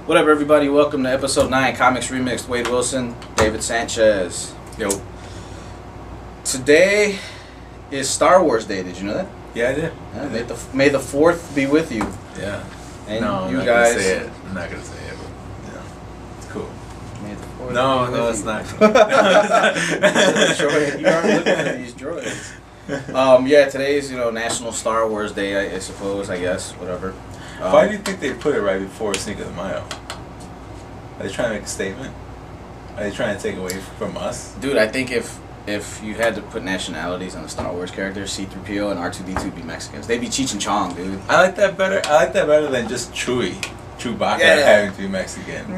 What up, everybody? Welcome to episode 9, Comics Remixed. Wade Wilson, David Sanchez. Yo. Today is Star Wars Day. Did you know that? Yeah, I did. Yeah, may the 4th be with you. Yeah. And no, you I'm guys. Not gonna say it. I'm not gonna say it, but yeah, it's cool. May the 4th No, be no, with it's you. not. Droid. You aren't looking at these droids. Yeah, today's National Star Wars Day. I suppose. I guess. Whatever. Why do you think they put it right before Cinco de Mayo? Are they trying to make a statement? Are they trying to take away from us? Dude, I think if you had to put nationalities on the Star Wars characters, C-3PO and R2-D2 would be Mexicans. They'd be Cheech and Chong, dude. I like that better. I like that better than just Chewbacca having to be Mexican.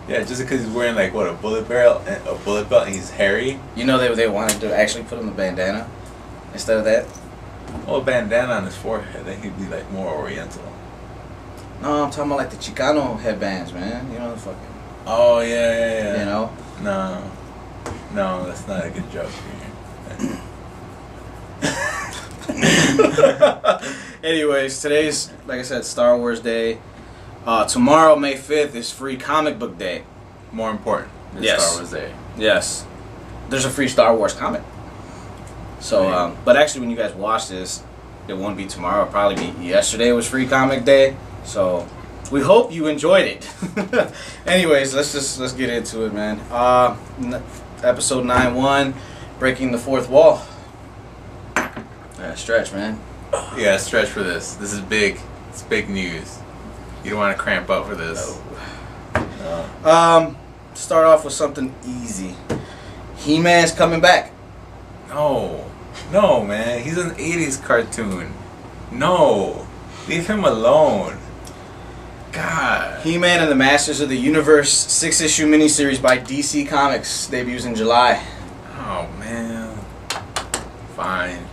Yeah, just because he's wearing like a bullet belt, and he's hairy. You know they wanted to actually put him a bandana instead of that. Well, a bandana on his forehead, then he'd be like more Oriental. No, I'm talking about like the Chicano headbands, man. You know the fucking. Oh yeah. You know. No, that's not a good joke. Anyways, today's, like I said, Star Wars Day. Tomorrow, May 5th, is Free Comic Book Day. More important than Yes. Star Wars Day. Yes. There's a free Star Wars comic. So, but actually, when you guys watch this, it won't be tomorrow. It'll probably be yesterday was Free Comic Day. So, we hope you enjoyed it. Anyways, let's get into it, man. Episode 9-1, Breaking the Fourth Wall. Yeah, stretch, man. Yeah, stretch for this. This is big. It's big news. You don't want to cramp up for this. No. Start off with something easy. He-Man's coming back. No, man. He's an 80s cartoon. No. Leave him alone. God. He-Man and the Masters of the Universe 6-issue miniseries by DC Comics debuts in July. Oh, man. Fine.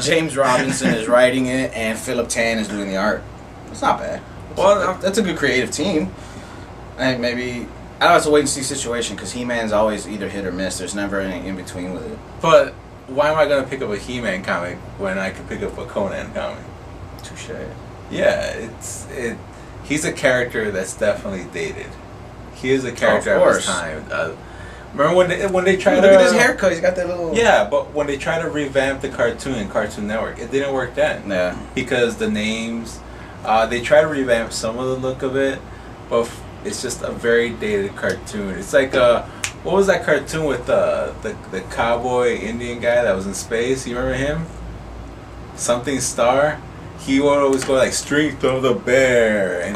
James Robinson is writing it, and Philip Tan is doing the art. It's not bad. That's a good creative team. I think maybe I don't have to wait and see situation because He-Man's always either hit or miss. There's never any in between with it. But why am I gonna pick up a He-Man comic when I could pick up a Conan comic? Touche. Yeah, he's a character that's definitely dated. He is a character of his time. Remember when they tried to look at his haircut? He's got that little. Yeah, but when they tried to revamp the cartoon in Cartoon Network, it didn't work then. Yeah. Because the names, they tried to revamp some of the look of it, but it's just a very dated cartoon. It's like what was that cartoon with the cowboy Indian guy that was in space? You remember him? Something Star. He would always go like Strength of the Bear and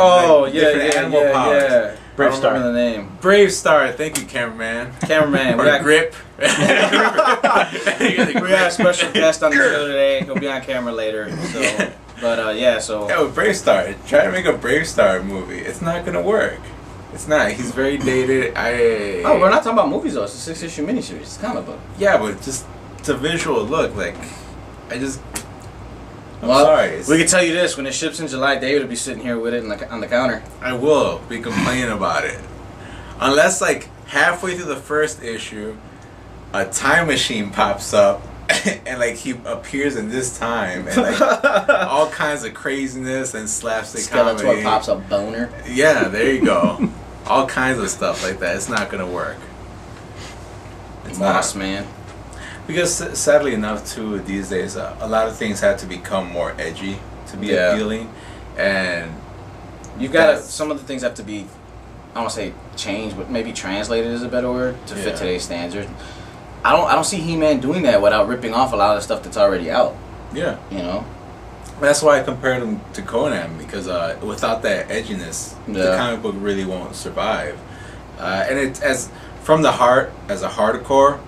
different animal powers. Yeah. Brave Star. The name. Brave Star. Thank you, cameraman. Cameraman. Or Grip. We got a special guest on the show today. He'll be on camera later. So, but yeah, with Brave Star. Try to make a Brave Star movie. It's not gonna work. It's not. He's very dated. Oh, we're not talking about movies though. It's a 6-issue miniseries. It's a comic book. Yeah, but just it's a visual look. Like, I'm well, sorry. We can tell you this: when it ships in July, David will be sitting here with it on the counter. I will be complaining about it, unless like halfway through the first issue, a time machine pops up, and like he appears in this time, and like all kinds of craziness and slapstick comedy. Skeletor pops up boner. Yeah, there you go. All kinds of stuff like that. It's not gonna work. It's Moss not. Man. Because sadly enough, too, these days, a lot of things have to become more edgy to be appealing, and you've got some of the things have to be, I don't want to say changed, but maybe translated is a better word to fit today's standards. I don't see He-Man doing that without ripping off a lot of the stuff that's already out. Yeah, you know. That's why I compared him to Conan, because without that edginess, the comic book really won't survive. And it's from the heart, as a hardcore,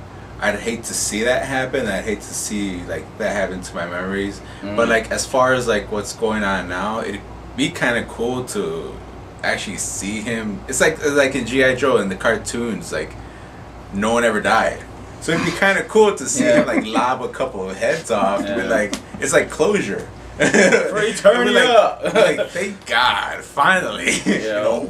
I'd hate to see that happen. I'd hate to see like that happen to my memories. But like as far as like what's going on now, it'd be kind of cool to actually see him. It's like in G.I. Joe in the cartoons, like no one ever died. So it'd be kind of cool to see him like lob a couple of heads off. To be like, it's like closure. For eternity. Like thank God, finally.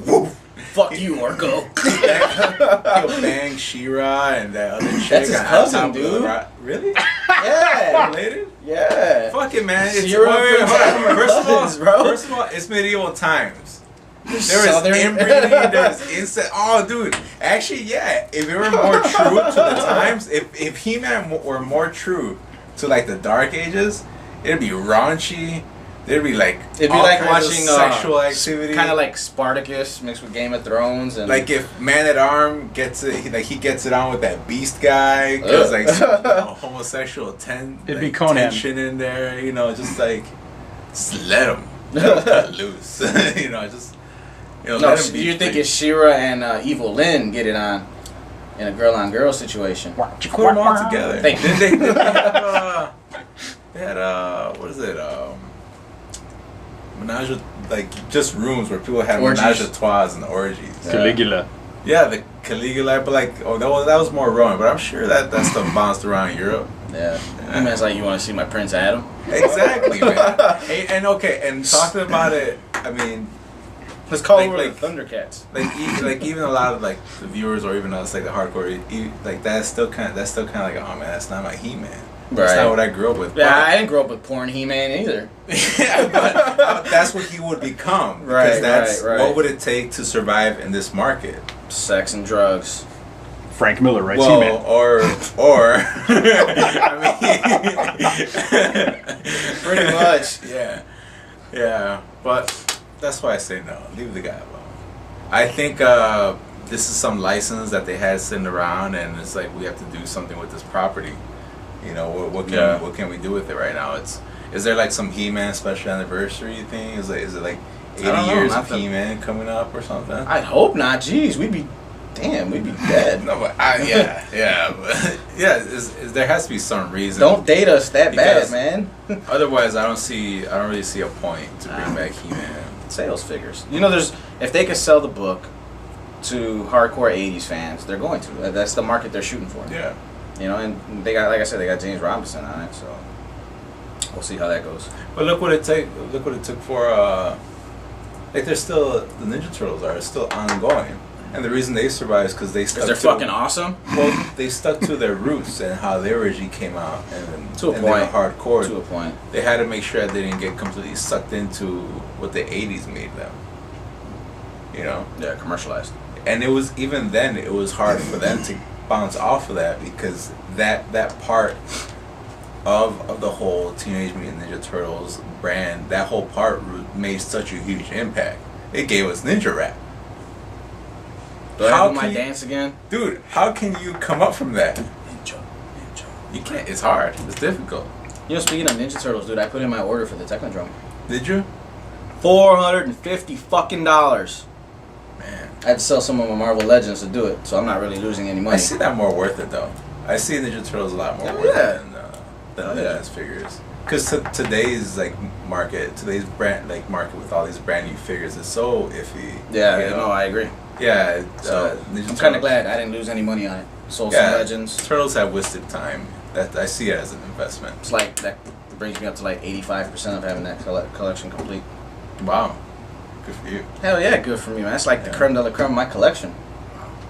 Woof. Fuck you, Orko. He'll bang She-Ra and that other chick. That's his cousin, dude. Really? Yeah. Related? Yeah. Fuck it, man. It's She-Ra and Prince Adam are cousins, bro. First of all, it's medieval times. There was inbreeding. There's insect. Oh, dude. Actually, yeah. If it were more true to the times, if He-Man were more true to like the Dark Ages, it'd be raunchy. It'd be like watching sexual activity, kind of like Spartacus mixed with Game of Thrones, and like if Man at Arm gets it, he gets it on with that Beast guy, because like homosexual it'd be Conan. tension in there, just like let him cut loose, just no. So you think it's She-Ra and Evil Lyn get it on in a girl-on-girl situation? Put them all together. Thank you. They had what is it? Menage, like just rooms where people had menage a trois and orgies. Caligula. Yeah, the Caligula, but like, that was more Roman. But I'm sure that stuff bounced around Europe. Yeah, He-Man's like, you want to see my Prince Adam? Exactly, man. And talking about it, I mean, let's call over like Thundercats. Like even a lot of like the viewers or even us, like the hardcore, like that's still kind of like, oh man, that's not my He-Man. That's not what I grew up with. Yeah, I didn't grow up with porn He-Man either. Yeah, but that's what he would become. Because that's what would it take to survive in this market? Sex and drugs. Frank Miller writes He-Man. Or I mean, pretty much. Yeah. But that's why I say no. Leave the guy alone. I think this is some license that they had sitting around, and it's like we have to do something with this property. What can we do with it right now? Is there like some He-Man special anniversary thing? Is it like 80 years of He-Man coming up or something? I hope not. Jeez, we'd be dead. No, but there has to be some reason. Don't date us that bad, man. Otherwise, I don't really see a point to bring back He-Man. Sales figures. If they could sell the book to hardcore 80s fans, they're going to. That's the market they're shooting for. Yeah. And they got, like I said, they got James Robinson on it, so we'll see how that goes. But look what it took for there's still the Ninja Turtles are still ongoing, and the reason they survive is because they stuck. They're fucking awesome. Well, they stuck to their roots and how they originally came out, and to a point, they were hardcore. To a point, they had to make sure that they didn't get completely sucked into what the '80s made them. Yeah, commercialized. And it was even then it was hard for them to bounce off of that, because that part of the whole Teenage Mutant Ninja Turtles brand, that whole part made such a huge impact. It gave us Ninja Rap. Do I do my dance again? Dude, how can you come up from that? Ninja. You can't. It's hard. It's difficult. Speaking of Ninja Turtles, dude, I put in my order for the Technodrome. Did you? $450 fucking dollars. Man. I had to sell some of my Marvel Legends to do it, so I'm not really losing any money. I see that more worth it, though. I see Ninja Turtles a lot more worth it than Legends figures. Because today's market with all these brand new figures is so iffy. Yeah, I agree. Yeah, so I'm kind of glad I didn't lose any money on it. Sold some Legends. Turtles have wasted time. That I see it as an investment. It's like that brings me up to 85% of having that collection complete. Wow. Good for you. Hell yeah, good for me, man. That's like the creme de la creme of my collection.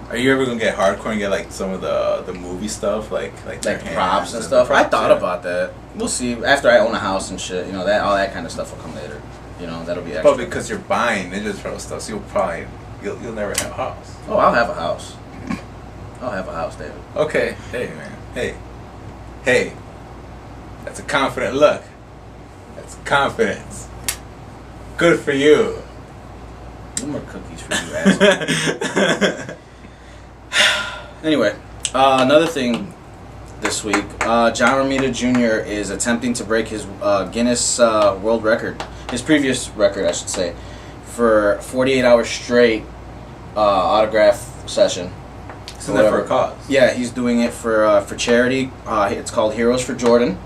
Are you ever gonna get hardcore and get some of the movie stuff, like props and stuff? I thought about that. We'll see. After I own a house and shit, that all that kind of stuff will come later. That'll be extra. But because you're buying Ninja Turtle stuff, so you'll never have a house. Oh, I'll have a house. I'll have a house, David. Okay. Hey, man. Hey. That's a confident look. That's confidence. Good for you. No more cookies for you, asshole. Anyway, another thing this week, John Romita Jr. is attempting to break his Guinness World Record, his previous record, I should say, for 48 hours straight autograph session. Isn't that for a cause? Yeah, he's doing it for charity. It's called Heroes for Jordan.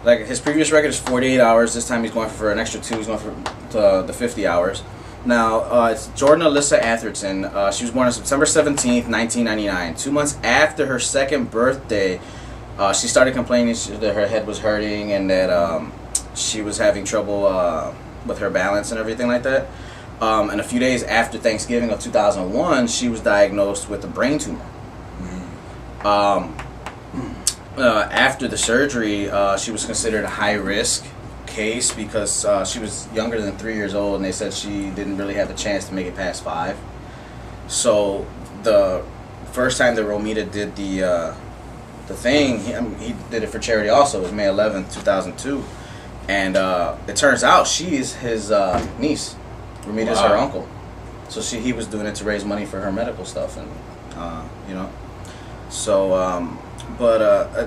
His previous record is 48 hours. This time he's going for an extra 2. He's going for the 50 hours. Now, it's Jordan Alyssa Atherton. She was born on September 17th, 1999. 2 months after her second birthday, she started complaining that her head was hurting and that she was having trouble with her balance and everything like that. And a few days after Thanksgiving of 2001, she was diagnosed with a brain tumor. After the surgery, she was considered a high-risk case because she was younger than 3 years old, and they said she didn't really have a chance to make it past 5. So the first time that Romita did the thing, he did it for charity also. It was May 11th, 2002. And it turns out she is his niece. Romita's her uncle. So he was doing it to raise money for her medical stuff, and So, but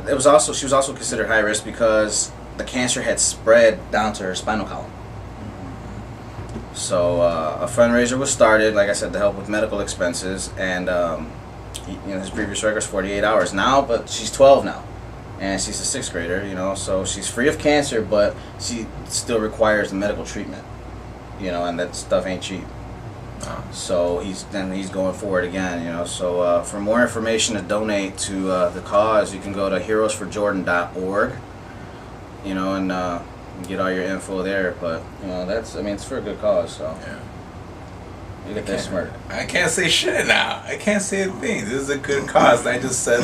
she was also considered high risk because the cancer had spread down to her spinal column. So a fundraiser was started, like I said, to help with medical expenses, and his previous record is 48 hours now, but she's 12 now, and she's a 6th grader, so she's free of cancer, but she still requires the medical treatment, and that stuff ain't cheap. So he's going for it again, So for more information to donate to the cause, you can go to heroesforjordan.org, and get all your info there. But it's for a good cause. So yeah. You get that smart. I can't say shit now. I can't say a thing. This is a good cause. I just said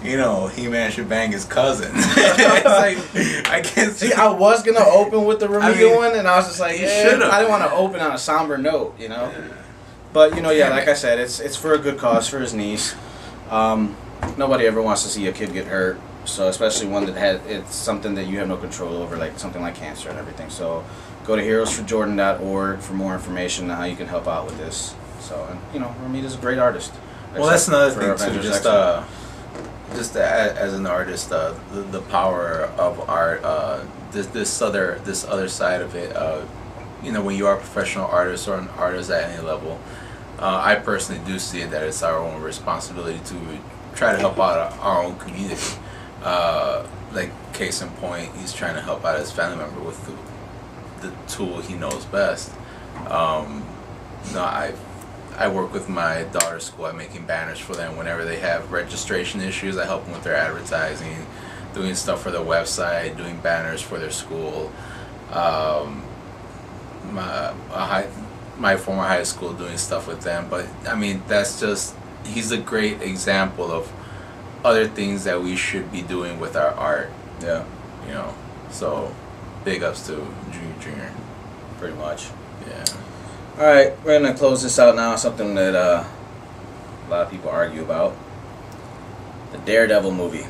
He-Man should bang his cousin. It's like, I can't see. I was gonna open with the Romita one, and I was just like, I didn't want to open on a somber note, But like I said, it's for a good cause for his niece. Nobody ever wants to see a kid get hurt, so especially one that it's something that you have no control over, like something like cancer and everything. So go to heroesforjordan.org for more information on how you can help out with this. So Romita's a great artist. Well, that's another thing too. Just as an artist, the power of art, this other side of it, when you are a professional artist or an artist at any level, I personally do see it that it's our own responsibility to try to help out our own community. Like case in point, he's trying to help out his family member with the tool he knows best. I work with my daughter's school at making banners for them whenever they have registration issues. I help them with their advertising, doing stuff for their website, doing banners for their school. My former high school, doing stuff with them. But he's a great example of other things that we should be doing with our art. Yeah. So big ups to Jr. Pretty much. Yeah. All right, we're gonna close this out now. Something that a lot of people argue about: the Daredevil movie.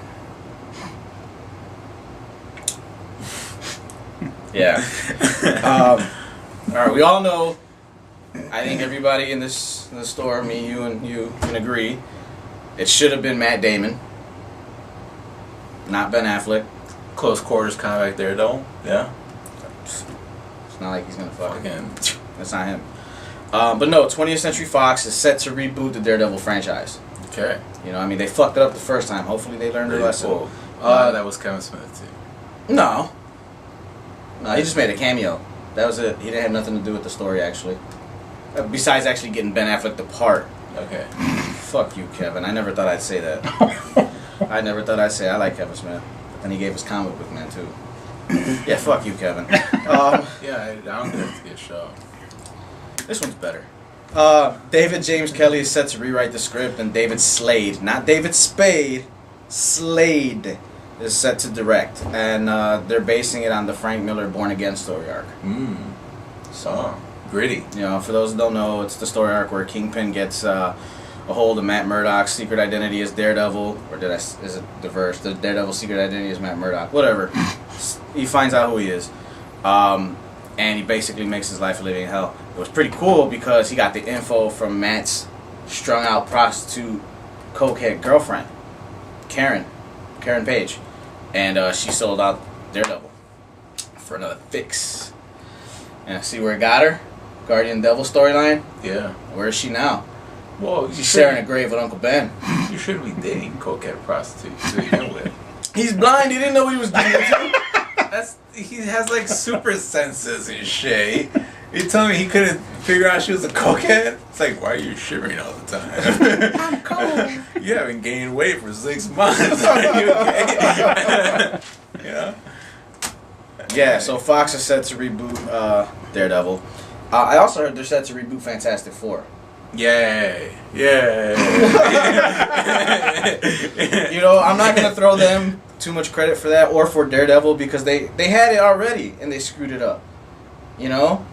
Yeah. All right, we all know. I think everybody in the store, me, you, and you, can agree. It should have been Matt Damon, not Ben Affleck. Close quarters combat Daredevil. Yeah. It's not like he's gonna fuck again. That's not him. But no, 20th Century Fox is set to reboot the Daredevil franchise. Okay. They fucked it up the first time. Hopefully they learned their lesson. Cool. That was Kevin Smith too. No, he just made a cameo. That was it. He didn't have nothing to do with the story, actually. Besides actually getting Ben Affleck the part. Okay. Fuck you, Kevin. I never thought I'd say that. I like Kevin Smith. But then he gave us Comic Book Man, too. Yeah, fuck you, Kevin. Yeah, I don't think it's a good show. This one's better. David James Kelly is set to rewrite the script, and David Slade, not David Spade, Slade, is set to direct. And they're basing it on the Frank Miller Born Again story arc. So gritty. For those that don't know, it's the story arc where Kingpin gets a hold of Matt Murdock's secret identity as Daredevil, or is it diverse? The Daredevil's secret identity is Matt Murdock. Whatever. He finds out who he is. And he basically makes his life a living hell. It was pretty cool because he got the info from Matt's strung out prostitute cokehead girlfriend, Karen Page. And she sold out Daredevil for another fix. And see where it got her? Guardian Devil storyline? Yeah. Where is she now? Well, she's sharing a grave with Uncle Ben. You shouldn't be dating cokehead prostitutes to begin with. He's blind. He didn't know what he was doing. He has like super senses and shit. You tell me he couldn't figure out she was a cokehead? It's like, why are you shivering all the time? I'm cold. You haven't gained weight for 6 months. Are you okay? Yeah, so Fox is set to reboot Daredevil. I also heard they're set to reboot Fantastic Four. Yay. Yay. I'm not going to throw them too much credit for that or for Daredevil because they had it already and they screwed it up. You know?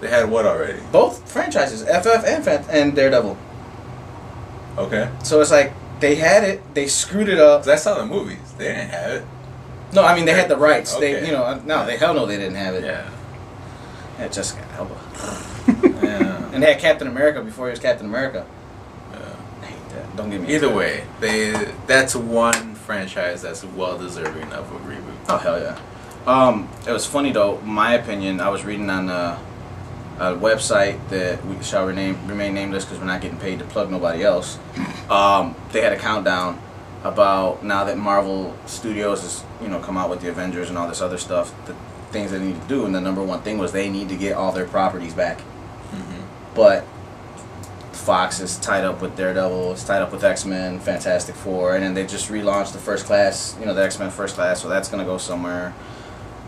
They had what already? Both franchises, FF and Daredevil. Okay. So it's like they had it, they screwed it up. That's not the movies. They didn't have it. No, I mean they had the rights. Okay. They, they hell no, they didn't have it. Yeah. Had Jessica Alba. Yeah. And they had Captain America before he was Captain America. Yeah. I hate that. Don't get me. Either way, that's one franchise that's well deserving of a reboot. Oh hell yeah. It was funny though. My opinion. I was reading on a website that we shall remain nameless because we're not getting paid to plug nobody else. They had a countdown about now that Marvel Studios has come out with the Avengers and all this other stuff. The things they need to do, and the number one thing was they need to get all their properties back. Mm-hmm. But Fox is tied up with Daredevil, it's tied up with X-Men, Fantastic Four, and then they just relaunched the First Class, the X-Men First Class, so that's going to go somewhere.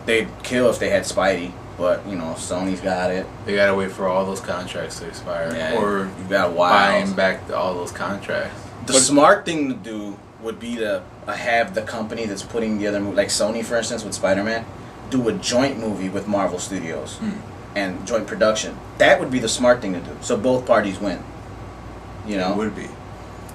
They'd kill if they had Spidey, but, Sony's got it. They got to wait for all those contracts to expire. Yeah, or you've got buying back all those contracts. The smart thing to do would be to have the company that's putting the other movie, like Sony, for instance, with Spider-Man, do a joint movie with Marvel Studios and joint production. That would be the smart thing to do. So both parties win. It would be.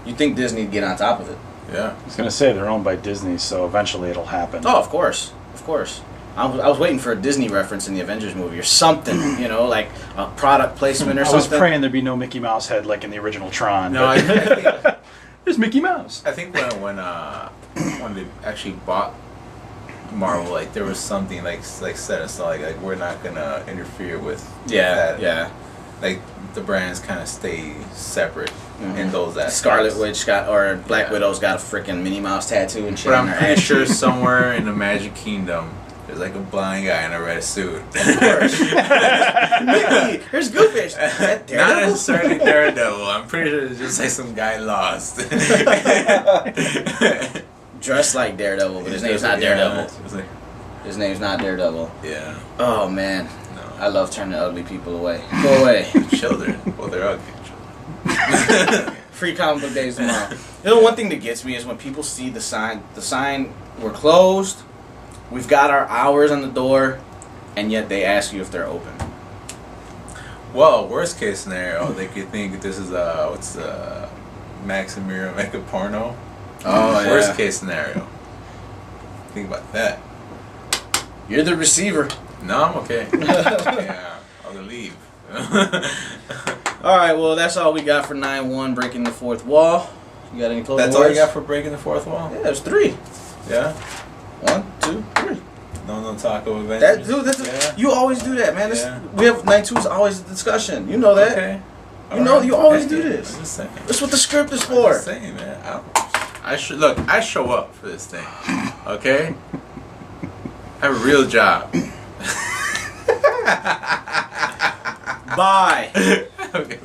You think Disney'd get on top of it? Yeah. I was going to say they're owned by Disney, so eventually it'll happen. Oh, of course. Of course. I was waiting for a Disney reference in the Avengers movie or something, like a product placement or something. I was praying there'd be no Mickey Mouse head like in the original Tron. No, I think there's Mickey Mouse. I think when they actually bought Marvel, like there was something like set in stone, like we're not gonna interfere with that. Yeah. Like the brands kind of stay separate in those aspects. Scarlet Witch Black Widow's got a freaking Minnie Mouse tattoo and shit. But on I'm her pretty ass. sure somewhere in the Magic Kingdom there's like a blind guy in a red suit. Of course. Mickey, here's Goofish. Not necessarily Daredevil. I'm pretty sure it's just like some guy lost. Dressed like Daredevil, but his name's not Daredevil. Like, His name's not Daredevil. yeah. Oh man, No. I love turning ugly people away. Go away. Children. Well, they're ugly children. Free comic book days tomorrow. One thing that gets me is when people see the sign. The sign, we're closed. We've got our hours on the door, and yet they ask you if they're open. Well, worst case scenario, they could think this is Max and Miriam make a porno. Oh yeah. Worst case scenario. Think about that. You're the receiver. No, I'm okay. Yeah, I'll leave. All right, well that's all we got for 9-1 breaking the fourth wall. You got any closing That's words? all you got for breaking the fourth wall? Yeah, there's 3. Yeah? 1, 2, 3. No talk of Avengers. Dude, you always do that, man. Yeah. We have 9-2 is always a discussion. You know that. Okay. You always do this. I'm just saying. That's what the script is I'm for. just saying, man. I show up for this thing. Okay? I have a real job. Bye. Okay.